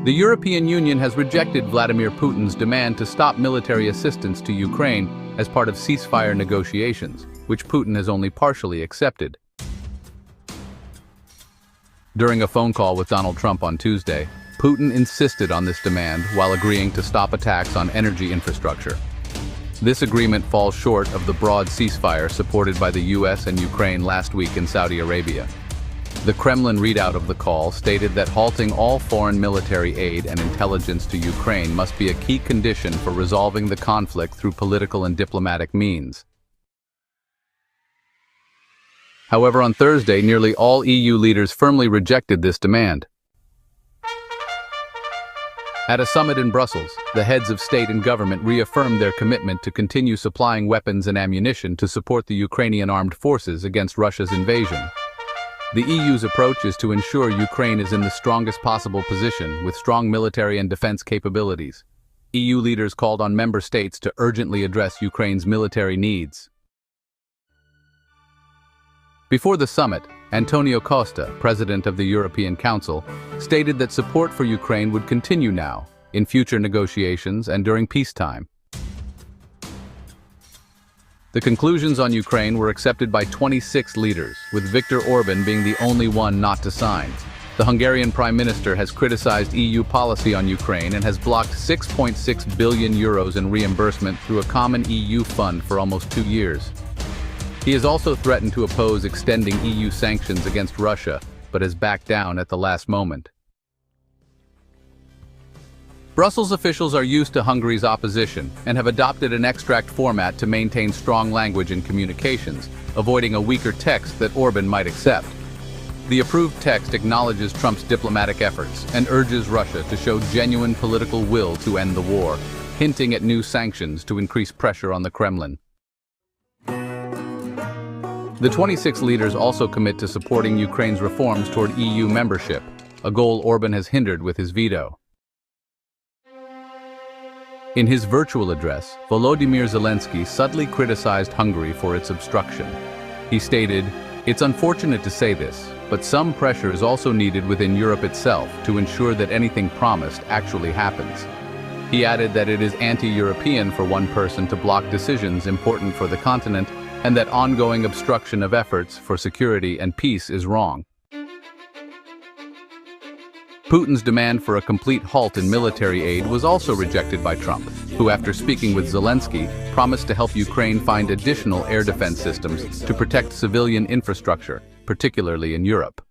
The European Union has rejected Vladimir Putin's demand to stop military assistance to Ukraine as part of ceasefire negotiations, which Putin has only partially accepted. During a phone call with Donald Trump on Tuesday, Putin insisted on this demand while agreeing to stop attacks on energy infrastructure. This agreement falls short of the broad ceasefire supported by the US and Ukraine last week in Saudi Arabia. The Kremlin readout of the call stated that halting all foreign military aid and intelligence to Ukraine must be a key condition for resolving the conflict through political and diplomatic means. However, on Thursday, nearly all EU leaders firmly rejected this demand. At a summit in Brussels, the heads of state and government reaffirmed their commitment to continue supplying weapons and ammunition to support the Ukrainian armed forces against Russia's invasion. The EU's approach is to ensure Ukraine is in the strongest possible position with strong military and defense capabilities. EU leaders called on member states to urgently address Ukraine's military needs. Before the summit, Antonio Costa, president of the European Council, stated that support for Ukraine would continue now, in future negotiations and during peacetime. The conclusions on Ukraine were accepted by 26 leaders, with Viktor Orban being the only one not to sign. The Hungarian Prime Minister has criticized EU policy on Ukraine and has blocked €6.6 billion in reimbursement through a common EU fund for almost 2 years. He has also threatened to oppose extending EU sanctions against Russia, but has backed down at the last moment. Brussels officials are used to Hungary's opposition and have adopted an extract format to maintain strong language in communications, avoiding a weaker text that Orban might accept. The approved text acknowledges Trump's diplomatic efforts and urges Russia to show genuine political will to end the war, hinting at new sanctions to increase pressure on the Kremlin. The 26 leaders also commit to supporting Ukraine's reforms toward EU membership, a goal Orban has hindered with his veto. In his virtual address, Volodymyr Zelensky subtly criticized Hungary for its obstruction. He stated, "It's unfortunate to say this, but some pressure is also needed within Europe itself to ensure that anything promised actually happens." He added that it is anti-European for one person to block decisions important for the continent, and that ongoing obstruction of efforts for security and peace is wrong. Putin's demand for a complete halt in military aid was also rejected by Trump, who, after speaking with Zelensky, promised to help Ukraine find additional air defense systems to protect civilian infrastructure, particularly in Europe.